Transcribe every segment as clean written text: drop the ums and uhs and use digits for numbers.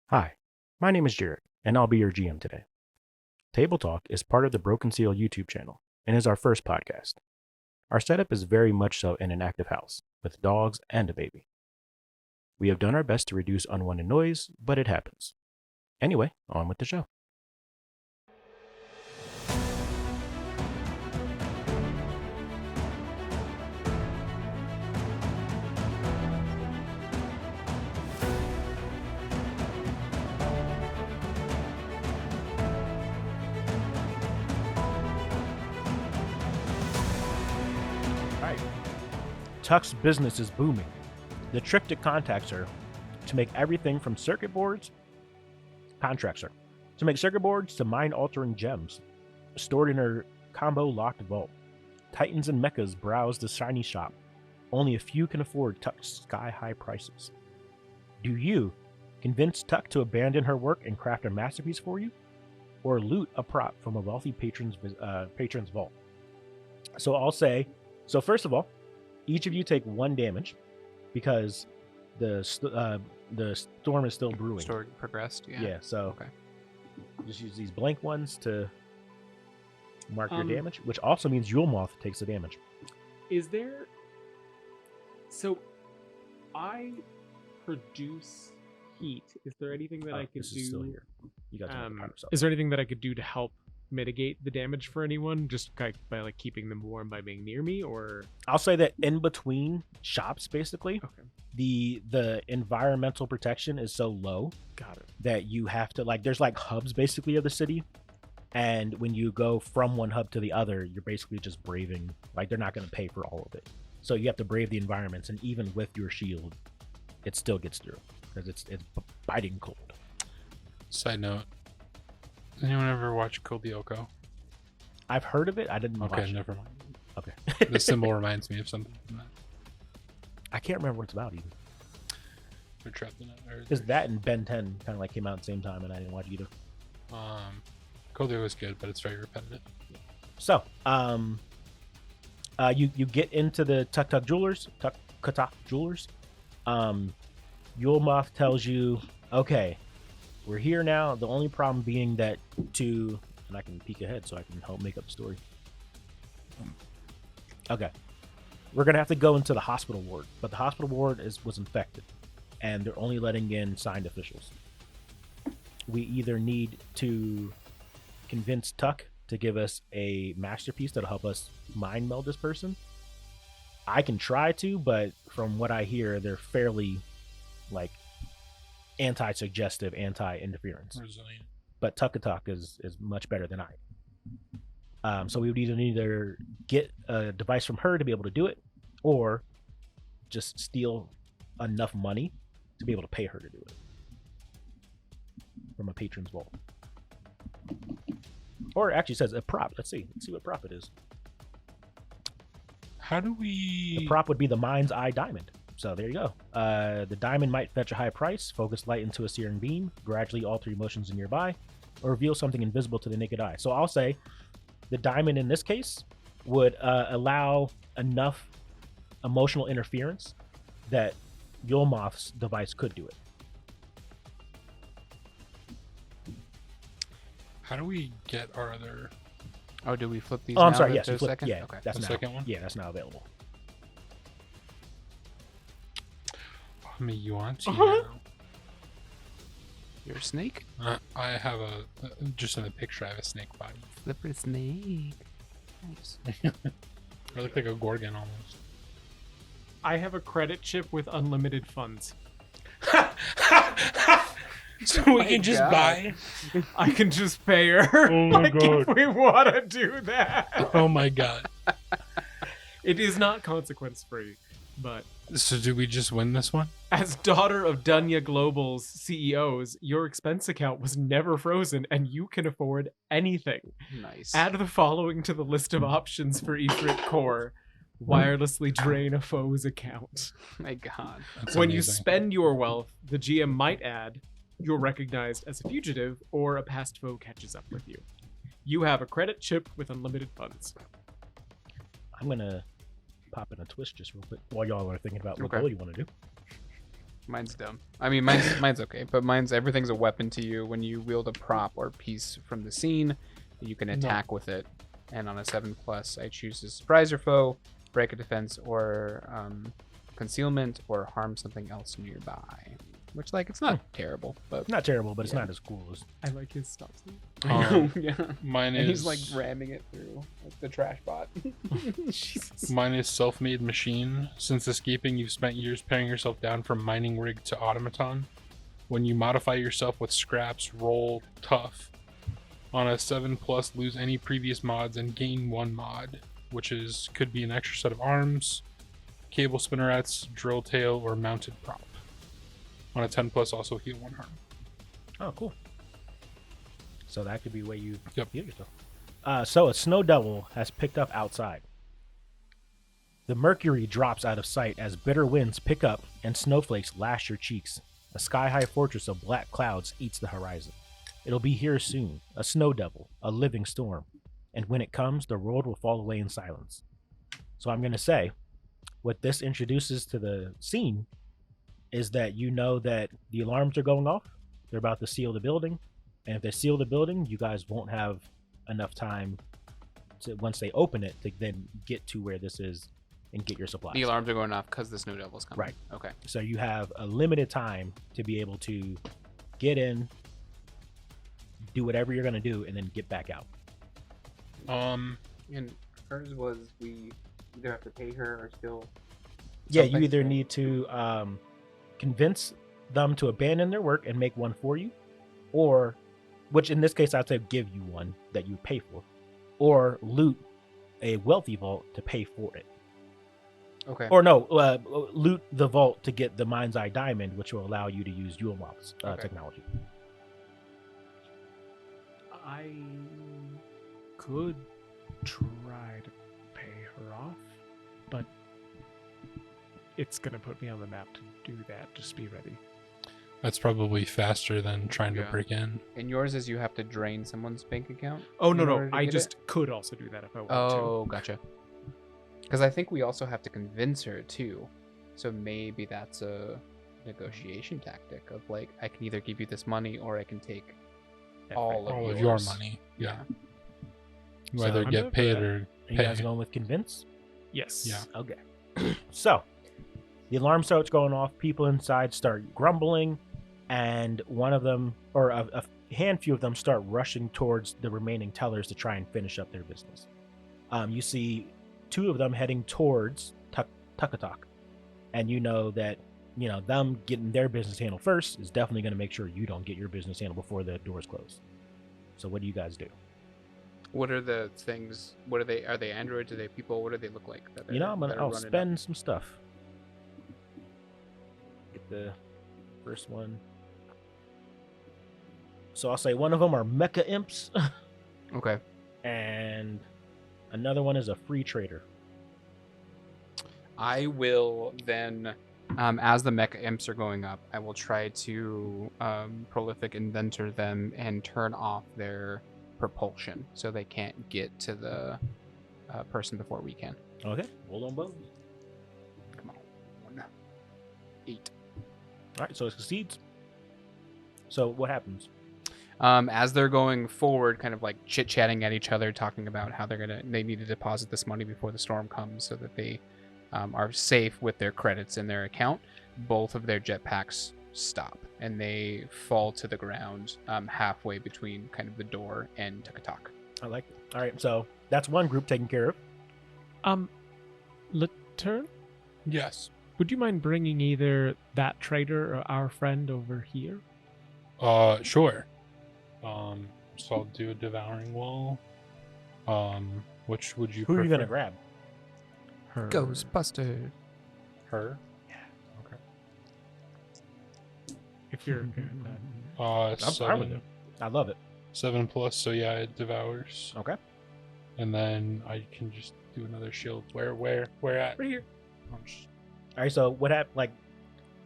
Hi, my name is Jared, and I'll be your GM today. Table Talk is part of the Broken Seal YouTube channel and is our first podcast. Our setup is very much so in an active house, with dogs and a baby. We have done our best to reduce unwanted noise, but it happens. Anyway, on with the show. Alright. Tuck's business is booming. The trick to contacts her to make everything from circuit boards, contracts her, to make circuit boards to mind altering gems stored in her combo locked vault. Titans and mechas browse the shiny shop. Only a few can afford Tuck's sky high prices. Do you convince Tuck to abandon her work and craft a masterpiece for you, or loot a prop from a wealthy patron's vault? So I'll say, first of all, each of you take 1 damage because the storm is still brewing. Story progressed, yeah. Yeah, so Okay. just use these blank ones to mark your damage, which also means Yule Moth takes the damage. Is there... So, I produce heat. Is there anything that I could this do... is still here. You got to Is there anything that I could do to help mitigate the damage for anyone, just by keeping them warm by being near me, or... I'll say that in between shops, basically, Okay. the environmental protection is so low Got it. that you have to, there's hubs basically of the city, and when you go from one hub to the other, you're basically just braving, they're not going to pay for all of it, so you have to brave the environments, and even with your shield it still gets through because it's biting cold. Side note, anyone ever watch Kill the Oko? I've heard of it. I didn't watch Okay, it. never mind. Okay. The symbol reminds me of something from that. I can't remember what it's about even. They're trapped in it. Because that and Ben 10 kind of came out at the same time, and I didn't watch either. Kill the Oko is good, but it's very repetitive. So, you get into the Tuk Jewelers. Yule Moth tells you, okay, we're here now. The only problem being that and I can peek ahead so I can help make up the story. Okay. We're going to have to go into the hospital ward, but the hospital ward was infected, and they're only letting in signed officials. We either need to convince Tuck to give us a masterpiece that'll help us mind meld this person. I can try to, but from what I hear, they're fairly anti-suggestive, anti-interference. Resilient. But Tuck is much better than I. So we would either get a device from her to be able to do it, or just steal enough money to be able to pay her to do it from a patron's vault. Or it actually says a prop. Let's see what prop it is. How do we... The prop would be the Mind's Eye Diamond. So there you go. The diamond might fetch a high price, focus light into a searing beam, gradually alter emotions nearby, or reveal something invisible to the naked eye. So I'll say the diamond in this case would allow enough emotional interference that Yule Moth's device could do it. How do we get our other... Oh, do we flip these? Oh, I'm now sorry. to Yes, the you flip. second? Yeah, Okay. that's The now. second one? Yeah, that's now available. I mean, you want to? You're a snake? I have just in the picture, I have a snake body. Flipper snake. Nice. I look like a Gorgon almost. I have a credit chip with unlimited funds. So we can just God. buy? I can just pay her. Oh my if God. we want to do that. Oh my god. It is not consequence free, but So do we just win this one? as daughter of Dunya Global's CEOs, your expense account was never frozen and you can afford anything. Nice. Add the following to the list of options for Ifrit Core. Wirelessly drain a foe's account. My God. That's When you amazing. spend your wealth, the GM might add, you're recognized as a fugitive or a past foe catches up with you. You have a credit chip with unlimited funds. I'm going to pop in a twist just real quick while y'all are thinking about what Okay. goal you want to do. Mine's dumb. I mean, mine's okay, but everything's a weapon to you. When you wield a prop or piece from the scene, you can attack with it. And on a 7+, I choose to surprise your foe, break a defense, or concealment, or harm something else nearby. Which, like, it's not terrible, but Not terrible, but it's not as cool as. I like his stop sign. yeah. Mine And is he's like ramming it through like the trash bot. Jesus. Mine is self-made machine. Since escaping, you've spent years paring yourself down from mining rig to automaton. When you modify yourself with scraps, roll tough. On a 7+, lose any previous mods and gain 1 mod, which could be an extra set of arms, cable spinnerets, drill tail, or mounted prop. On a 10+, also heal 1 harm. Oh, cool. So that could be where you Yep. heal yourself. So a snow devil has picked up outside. The mercury drops out of sight as bitter winds pick up and snowflakes lash your cheeks. A sky-high fortress of black clouds eats the horizon. It'll be here soon, a snow devil, a living storm. And when it comes, the world will fall away in silence. So I'm going to say, what this introduces to the scene is that you know that the alarms are going off. They're about to seal the building. And if they seal the building, you guys won't have enough time to, once they open it, to then get to where this is and get your supplies. The alarms are going off because the snow devil's coming. Right. Okay. So you have a limited time to be able to get in, do whatever you're going to do, and then get back out. And hers was we either have to pay her or still. Yeah, you something. either need to convince them to abandon their work and make one for you, or, which in this case I'd say give you one that you pay for, or loot a wealthy vault to pay for it. Okay. Or no, loot the vault to get the Mind's Eye Diamond, which will allow you to use Yulmop's Okay. technology. I could try to pay her off, but it's gonna put me on the map to do that. Just be ready. That's probably faster than trying to Yeah. break in. And yours is you have to drain someone's bank account. Oh in no, order no, to I get just it? could also do that if I want Oh, gotcha. Because I think we also have to convince her too, so maybe that's a negotiation tactic of like I can either give you this money or I can take all All of of your yours. money. Yeah. You So either I'm get good paid for that. or Are you pay. guys going with convince? to. Yes. Yeah. Okay. So, the alarm starts going off. People inside start grumbling, and one of them, or a handful of them, start rushing towards the remaining tellers to try and finish up their business. You see 2 of them heading towards Tuckatalk, and you know that them getting their business handled first is definitely going to make sure you don't get your business handled before the doors close. So, what do you guys do? What are the things? What are they? Are they androids? Are they people? What do they look like? That I'll spend some stuff. Get the first one. So I'll say one of them are mecha imps, Okay. and another one is a free trader. I will then, as the mecha imps are going up, I will try to prolific inventor them and turn off their propulsion so they can't get to the person before we can. Okay, hold on both. Come on. 8. All right, so it succeeds. So what happens? As they're going forward, kind of like chit-chatting at each other, talking about how they need to deposit this money before the storm comes so that they are safe with their credits in their account, both of their jetpacks stop and they fall to the ground halfway between kind of the door and Tuckatalk. I like it. All right, so that's one group taken care of. Laturn, Yes. would you mind bringing either that trader or our friend over here? Sure. So I'll do a devouring wall. Which would you Who are you prefer? gonna grab? Her. Ghostbuster. Her? If you're. I'm fine with 7. it. I love it. 7+, so yeah, it devours. Okay. And then I can just do another shield. Where at? Right here. I'm just- All right, so what happened? Like,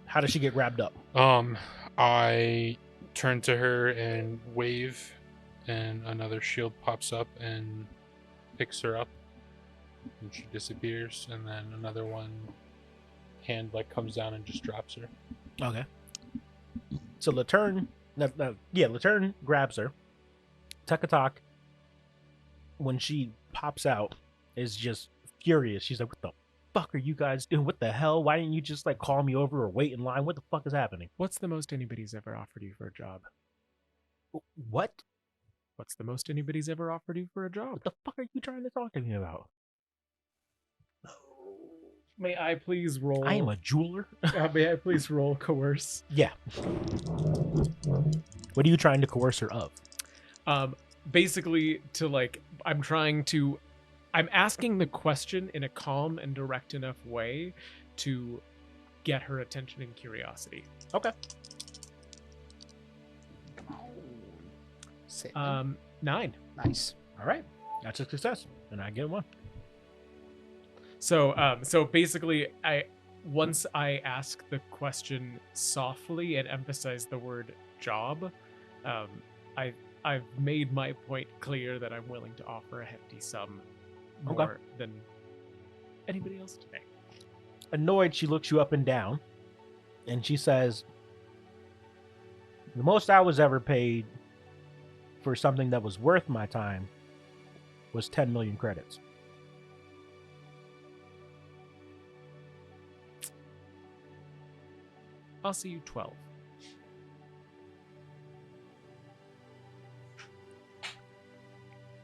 how does she get grabbed up? I turn to her and wave, and another shield pops up and picks her up, and she disappears. And then another one hand like comes down and just drops her. Okay. So Laterne, Laterne grabs her. Tuckatalk, when she pops out, is just furious. She's like, "What the fuck are you guys doing? What the hell? Why didn't you just like call me over or wait in line? What the fuck is happening?" What's the most anybody's ever offered you for a job? What? What's the most anybody's ever offered you for a job? What the fuck are you trying to talk to me about? May I please roll? I am a jeweler. May I please roll coerce? Yeah. What are you trying to coerce her of? Basically to like, I'm asking the question in a calm and direct enough way to get her attention and curiosity. Okay. 9. Nice. All right. That's a success, and I get one. So basically, once I ask the question softly and emphasize the word job, I've made my point clear that I'm willing to offer a hefty sum more than anybody else today. Annoyed, she looks you up and down, and she says, "The most I was ever paid for something that was worth my time was 10 million credits." I'll see you 12.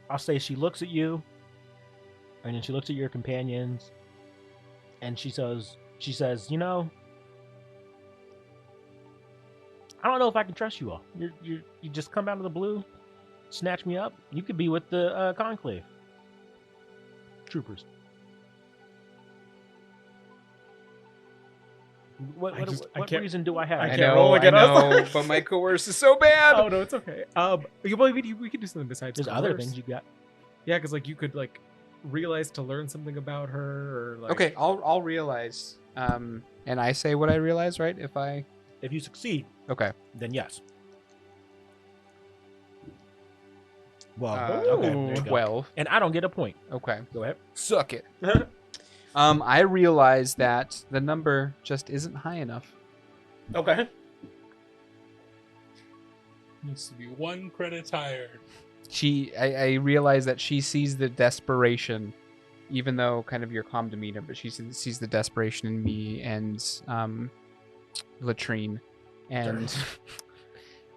I'll say she looks at you, and then she looks at your companions, and she says, "You know, I don't know if I can trust you all. You just come out of the blue, snatch me up. You could be with the Conclave troopers. What reason do I have? I I can't know, roll I again. know, but my coerce is so bad. Oh no, it's okay. We can do something besides. There's other coerce. things you got. Yeah, because like you could like realize to learn something about her, or like. Okay, I'll realize. And I say what I realize, right? If you succeed, Okay. then yes. Well, Okay, okay, there you go. 12. And I don't get a point. Okay. Go ahead. Suck it. I realize that the number just isn't high enough. Okay. Needs to be 1 credit higher. I realize that she sees the desperation, even though kind of your calm demeanor, but she sees the desperation in me and Latrine, and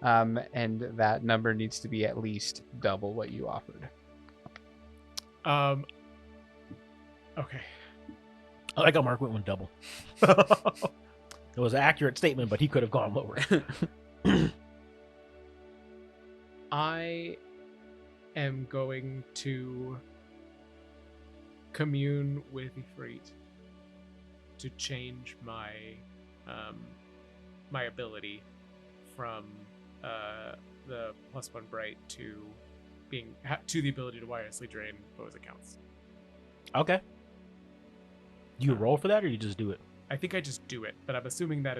and that number needs to be at least double what you offered. Okay. I like how Mark went with double. It was an accurate statement, but he could have gone lower. I am going to commune with Ifrit to change my my ability from the +1 bright to to the ability to wirelessly drain foes' accounts. Okay. Do you roll for that, or you just do it? I think I just do it, but I'm assuming that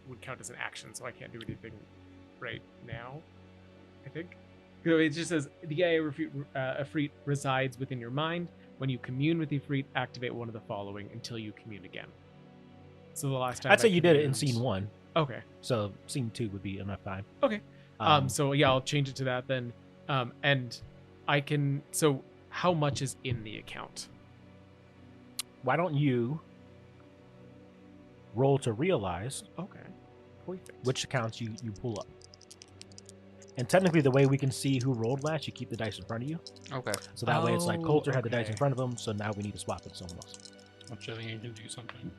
would count as an action, so I can't do anything right now. I think. So it just says the Ifrit resides within your mind. When you commune with Ifrit, activate one of the following until you commune again. So the last time I'd say I you did it in communed- scene 1, Okay. so scene 2 would be enough time. Okay. So yeah, I'll change it to that then. And I can. So how much is in the account? Why don't you roll to realize Okay. Perfect. which accounts you pull up? And technically, the way we can see who rolled last, you keep the dice in front of you. Okay. So that way, it's like Oh, Coulter had the dice okay. in front of him, so now we need to swap it to someone else. Which I think you can do something.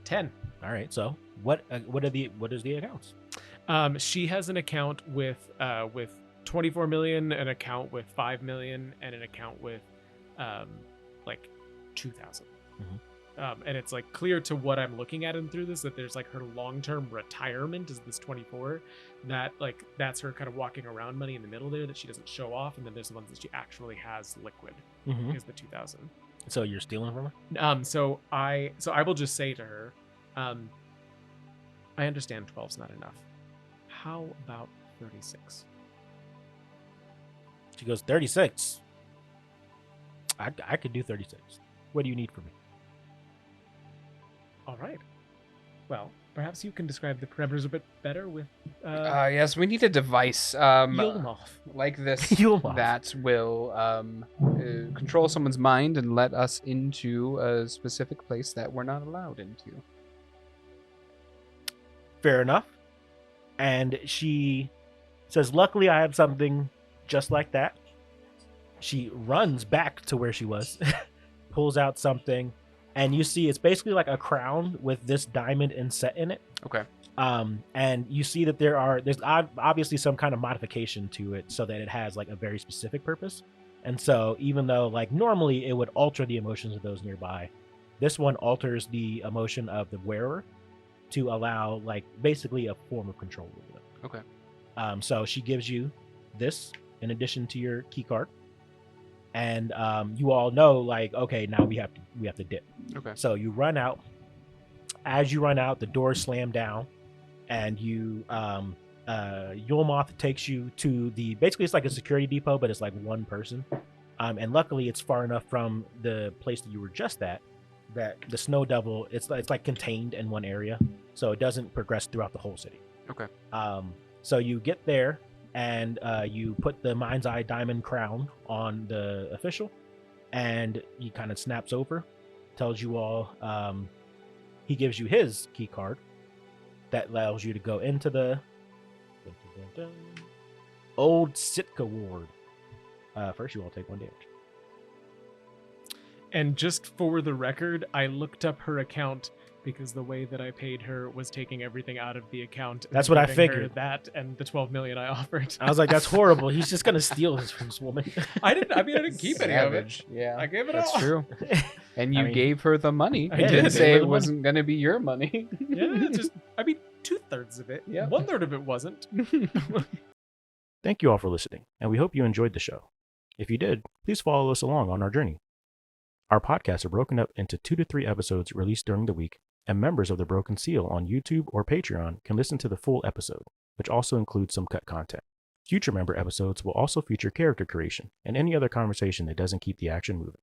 10. All right. So what is the accounts? She has an account with 24 million, an account with 5 million, and an account with like 2,000. And it's like clear to what I'm looking at and through this that there's like her long-term retirement is this 24, that like that's her kind of walking around money in the middle there that she doesn't show off, and then there's the ones that she actually has liquid is the 2,000. So you're stealing from her? So I will just say to her, I understand 12's not enough. How about 36? She goes, 36. I could do 36. What do you need from me? All right. Well, Perhaps you can describe the parameters a bit better with Yes, we need a device Yulmoth. like this Yulmoth. that will control someone's mind and let us into a specific place that we're not allowed into. Fair enough. And she says, luckily I have something just like that. She runs back to where she was, pulls out something, and you see it's basically like a crown with this diamond inset in it. Okay. And you see that there's obviously some kind of modification to it so that it has like a very specific purpose. And so even though like normally it would alter the emotions of those nearby, this one alters the emotion of the wearer to allow like basically a form of control over them. Okay. So she gives you this in addition to your key card. And you all know like, okay, now we have to dip. Okay. So you run out. As you run out, the doors slam down, and you Yulmoth takes you to basically it's like a security depot, but it's like one person. And luckily it's far enough from the place that you were just at that the Snow Devil it's like contained in one area, so it doesn't progress throughout the whole city. Okay. So you get there and you put the Mind's Eye Diamond crown on the official, and he kind of snaps over, tells you all, he gives you his key card that allows you to go into the Old Sitka Ward. First, you all take 1 damage. And just for the record, I looked up her account because the way that I paid her was taking everything out of the account. That's what I giving her figured. That and the 12 million I offered. I was like, that's horrible. He's just gonna steal this from this woman. I didn't keep any of it. Savage. Yeah. I gave it That's all. true. And you I mean, gave her the money. I You did. didn't Gave say her it the wasn't going to be your money. Yeah, just 2/3 of it. Yeah. 1/3 of it wasn't. Thank you all for listening, and we hope you enjoyed the show. If you did, please follow us along on our journey. Our podcasts are broken up into 2 to 3 episodes released during the week, and members of the Broken Seal on YouTube or Patreon can listen to the full episode, which also includes some cut content. Future member episodes will also feature character creation and any other conversation that doesn't keep the action moving.